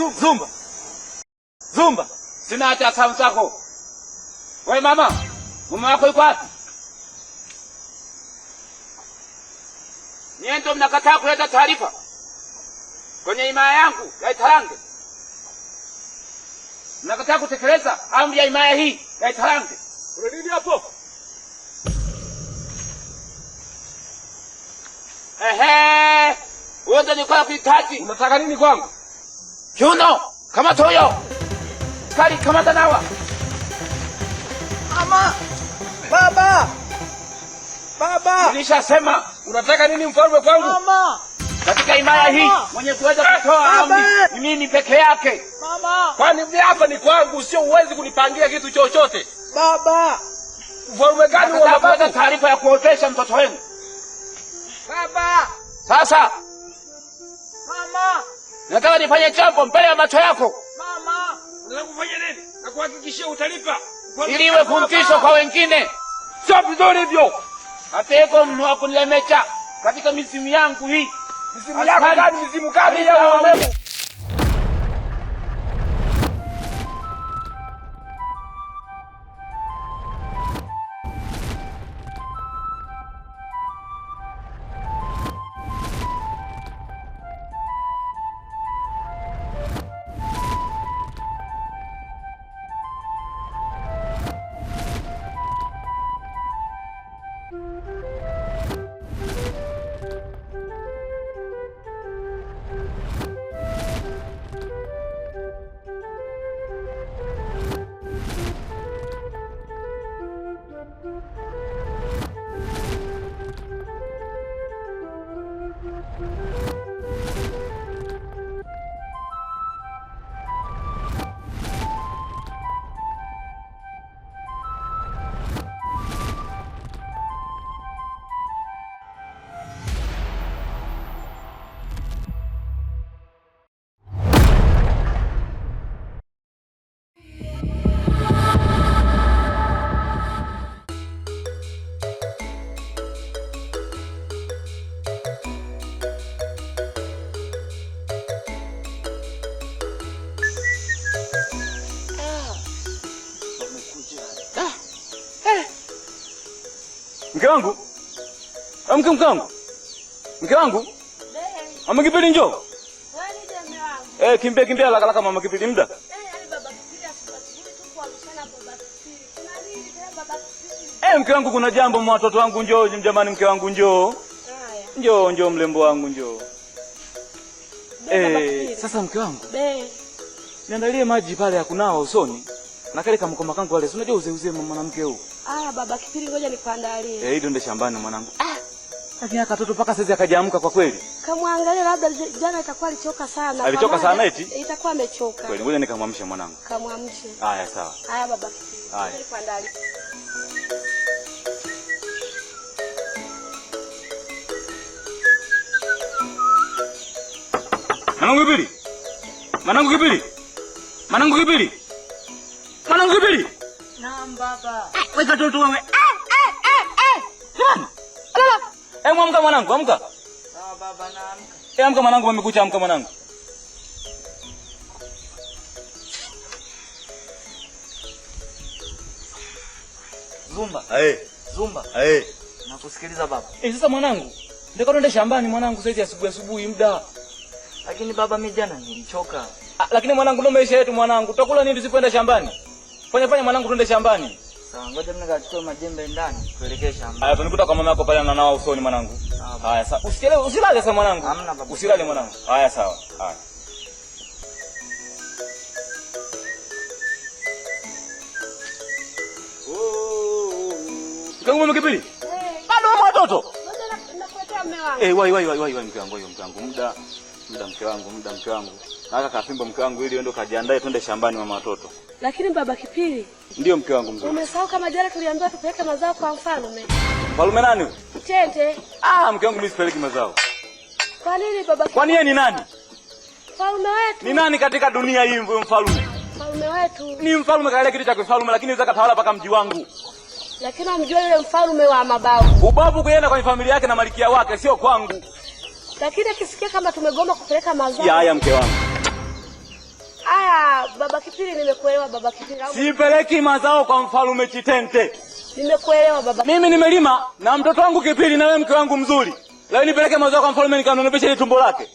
Zumba. Zumba. Sina hata sauti zako. Wewe mama, mume wako yuko wapi? Nyie ndio mnakataa kuleta taarifa kwenye himaya yangu ya Italange. Mnakataa kutekeleza amri ya himaya hii ya Italange. Kuna nini hapo? Wewe ndio kwa kuhitaji. Unataka nini kwangu? Kiuno, kama toyo. Kali kama tanawa. Mama! Baba! Baba! Nilishasema. Unataka nini mfalme kwangu? Mama! Katika himaya hii mwenye kuweza kutoa amri ni mimi peke yake. Mama! Kwani mimi hapa ni kwangu, sio uwezi kunipangia kitu chochote. Baba! Mfalme gani wa baba? Taarifa ya kuotesha mtoto wenu. Baba! Sasa. Mama! Nataka nifanye jambo mbele ya macho yako. Mama! Unataka kufanya nini? Na kuhakikishia utalipa. Ili iwe fundisho kwa wengine. Sio vizuri hivyo. Ateko mnua kunilemecha katika misimu yangu hii. Misimu yako gani? Misimu gani ya wewe? Mke wangu? Mke wangu? Mke wangu? Mama Kipili njoo. Wewe ni mume wangu. Kimbia haraka mama Kipili muda. Yani baba Kipili asubiri tu kuamshana baba Kipili. Kuna nini tena baba Kipili? Mke wangu kuna jambo mwa watoto wangu njoo jamani mke wangu njoo. Haya. Njoo mlembo wangu njoo. Sasa mke wangu. Niandalie maji pale ya kunawa usoni. Na kale kama mkoma kangu wale. Unajua uzeuze mwanamke huyu. Aya baba Kipili ngoja nikuandalie. Ndio ndio shambani mwanangu. Lakini akatoto paka sasa akajaamka kwa kweli. Kamwangalia labda jana itakuwa alichoka sana. Alichoka sana eti? Itakuwa amechoka. Kweli ngoja nikamwamsha mwanangu. Kamwamshe. Haya sawa. Haya baba Kipili. Haya. Nikuandalie. Mwanangu Kipili. Mwanangu Kipili. Mwanangu Kipili. Mwanangu Kipili. Naam baba. Weka toto wewe. Amka mwanangu, amka. Sawa baba naamka. Amka mwanangu, umekucha amka mwanangu. Zumba. Zumba. Nakusikiliza baba. Sasa mwanangu, ndio kaenda shambani mwanangu saizi asubuhi muda. Lakini baba mimi jana nilichoka. Lakini mwanangu ndio maisha yetu mwanangu. Tutakula nini tusipoenda shambani? Fanya mwanangu tuende shambani. Sawa, ngoja mimi nikachukue majembe ndani tuelekee shambani. Haya, tunikuta kwa mama yako pale ananawa usoni mwanangu. Haya, sawa. Usichelewe, usilale sasa mwanangu. Hamna baba. Usilale mwanangu. Haya, sawa. Haya. Mkangu mama Kipili. Bado mama watoto. Ngoja nakuletea mume wangu. Wai mke wangu. Muda mke wangu. Nataka kafimbo mke wangu ili uende kajiandae twende shambani mama watoto. Lakini baba Kipili. Ndio mke wangu mzuri. Umesahau kama jana tuliambiwa tupeleke mazao kwa mfalme. Mfalme nani? Tete. Mke wangu mimi sipeleki mazao. Kwa nini baba Kipili? Kwani yeye ni nani? Mfalme wetu. Ni nani katika dunia hii mfalme? Mfalme wetu. Ni mfalme kaile kitu cha kifalme lakini unaweza katawala paka mji wangu. Lakini amjua yule mfalme wa mababu. Ubabu kuenda kwenye familia yake na malikia wake sio kwangu. Lakini akisikia kama tumegoma kupeleka mazao. Haya mke wangu. Baba Kipili, nimekuelewa baba Kipili. Sipeleki mazao kwa mfalme Chitente. Nimekuelewa baba. Mimi nimelima na mtoto wangu Kipili na wewe mke wangu mzuri. Leo nipeleke mazao kwa mfalme nikanonopeshe ile tumbo lake.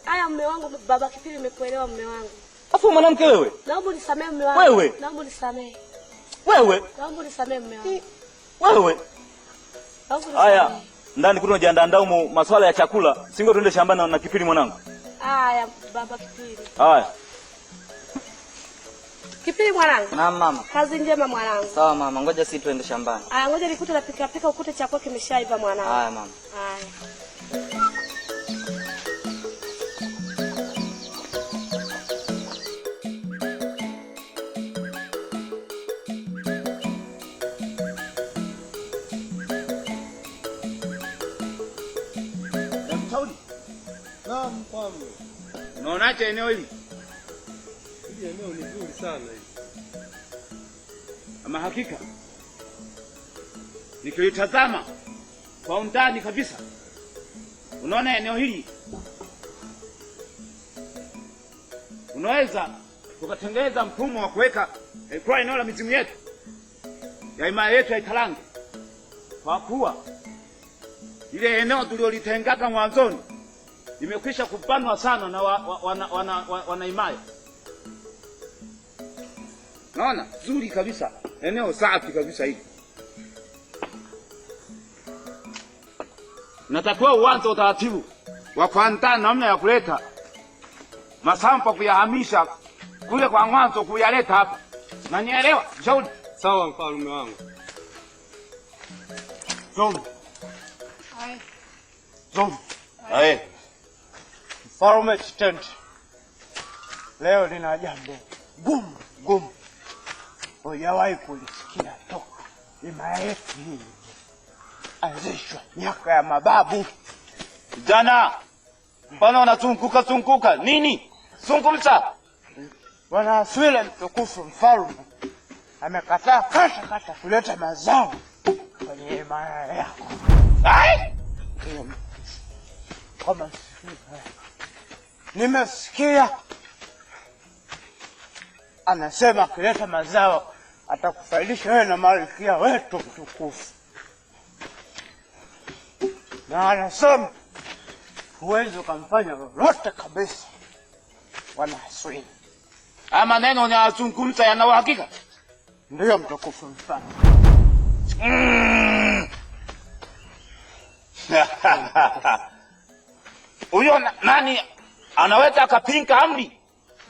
Haya mume wangu baba Kipili, nimekuelewa mume wangu. Afu mwanamke wewe? Naomba unisamee mume wangu. Wewe? Naomba unisamee. Wewe? Naomba unisamee mume wangu. Wewe? Haya, ndani kuna jiandaa huko masuala ya chakula. Singo tuende shambani na Kipili mwanangu. Haya baba Kipili. Haya. Kipili mwanangu. Naam mama. Kazi njema mwanangu. Sawa mama, ngoja sisi tuende shambani. Haya, ngoja nikute napika pika ukute chakula kimeshaiva mwanangu. Haya mama. Haya. Naam mfalme. Unaonaje eneo hili? Hili eneo ni zuri sana hili. Ama hakika nikilitazama kwa undani kabisa, unaona eneo hili unaweza tukatengeneza mfumo wa kuweka kwa eneo la mizimu yetu ya himaya yetu ya Italange, kwa kuwa ile eneo tulilolitengaga mwanzoni imekwisha kupanwa sana na wana himaya. Naona zuri kabisa, eneo safi kabisa hili. Natakiwa uanze utaratibu wa kuandaa namna ya kuleta masampa, kuyahamisha kule kwa mwanzo kuyaleta hapa. Nanielewa? Shauri. Sawa mfalme wangu. Zombi. Haya. Zombi. Haya. Mfalme Chitente. Leo nina jambo gumu. Hujawahi kulisikia toka himaya yetu hii anzishwa miaka ya mababu. Jana, mbona unazunguka nini? Zungumza. Bwana Aswile mtukufu mfalme amekataa kata kuleta mazao kwenye himaya yako. Ai! Kama nimesikia anasema kuleta mazao atakufaidisha wewe na malkia wetu mtukufu. Na anasema huwezi ukamfanya lolote kabisa Bwana Aswile. Ama neno unayozungumza yana uhakika? Ndiyo mtukufu mfalme. Huyo nani anaweza akapinga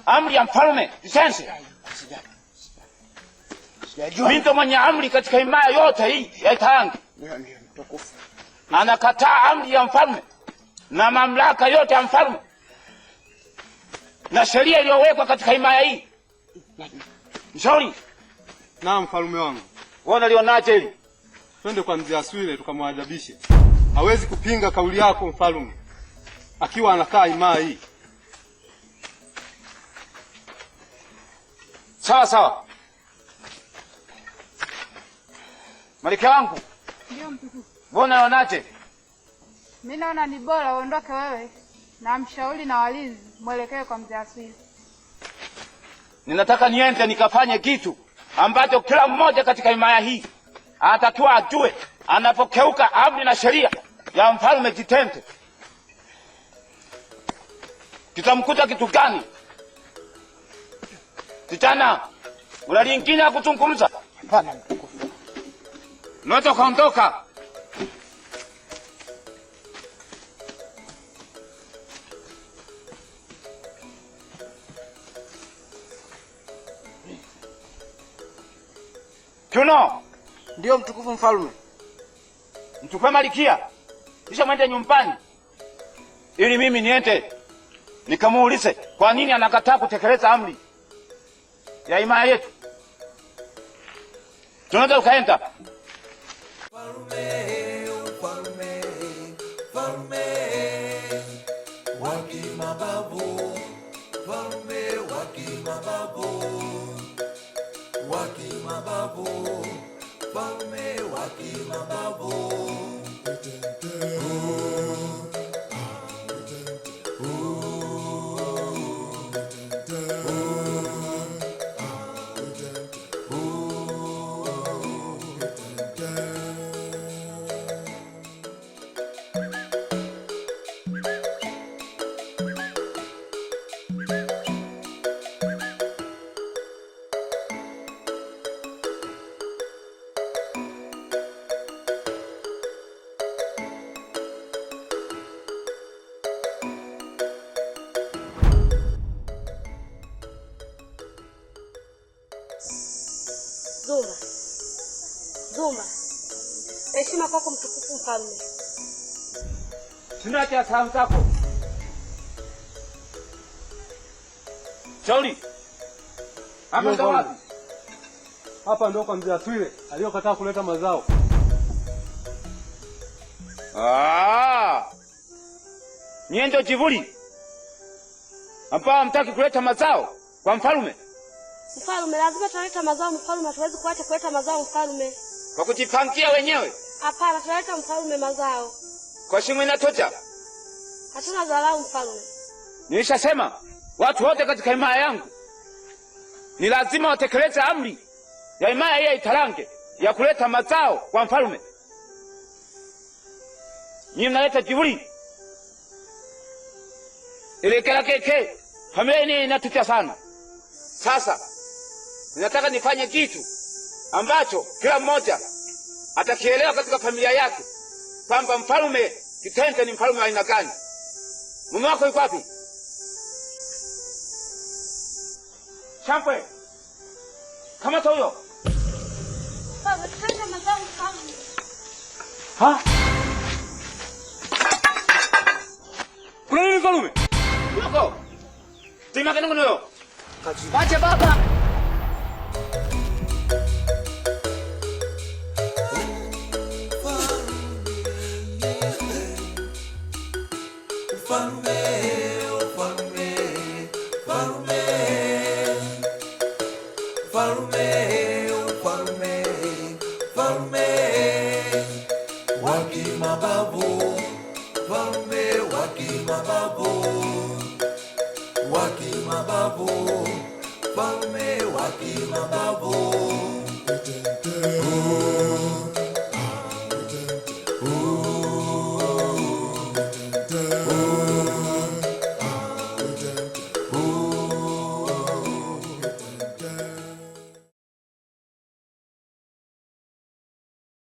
amri ya mfalme Lisense? Sijajua. Mimi ndo mwenye amri katika himaya yote hii ya Italange. Ndiyo mtukufu. Anakataa amri ya mfalme na mamlaka yote ya mfalme na sheria iliyowekwa katika himaya hii. Mshauri. Naam mfalme wangu. Wewe unalionaje hili? Twende kwa mzee Aswile tukamwadabishe. Hawezi kupinga kauli yako mfalme akiwa anakaa himaya hii. Sawa. Malkia wangu. Ndio mtukufu. Wewe unaonaje? Mimi naona ni bora uondoke wewe na mshauri na walinzi mwelekee kwa mzee Aswile. Ninataka niende nikafanye kitu ambacho kila mmoja katika himaya hii atatua ajue anapokeuka amri na sheria ya mfalme Chitente kitamkuta kitu gani. Kijana, una lingine ya kuzungumza? Hapana mtukufu. Unaweza kuondoka. Kuno. Ndiyo mtukufu mfalme. Mchukue malkia kisha mwende nyumbani ili mimi niende nikamuulize kwa nini anakataa kutekeleza amri ya himaya yetu. Tunaweza ukaenda. Mzumba. Heshima kwako mtukufu mfalme. Tunacha salamu zako. Shauri. Hapa ndo wapi? Hapa ndo kwa mzee Aswile aliyokataa kuleta mazao. Nyie ndio Jivuli ambao hamtaki kuleta mazao kwa mfalme? Mfalme, lazima tulete mazao mfalme, hatuwezi kuacha kuleta mazao mfalme. Kwa kujipangia wenyewe? Hapana, tuleta mfalme mazao. Kwa shimo inatosha? Hatuna dharau mfalme. Nilishasema watu wote katika himaya yangu ni lazima watekeleze amri ya himaya hii ya Italange ya kuleta mazao kwa mfalme. Nyinyi mnaleta Jivuli. Ile kila keke familia hii inatutia sana. Sasa ninataka nifanye kitu ambacho kila mmoja atakielewa katika familia yake kwamba mfalme Kitente ni mfalme wa aina gani. Mume wako yuko wapi? Shampwe. Kamata huyo. Baba, tulete mazao mfalme. Ha? Kuna nini mfalme? Yuko. Tima kanungu nuyo. Acha baba. Falme wa kimababu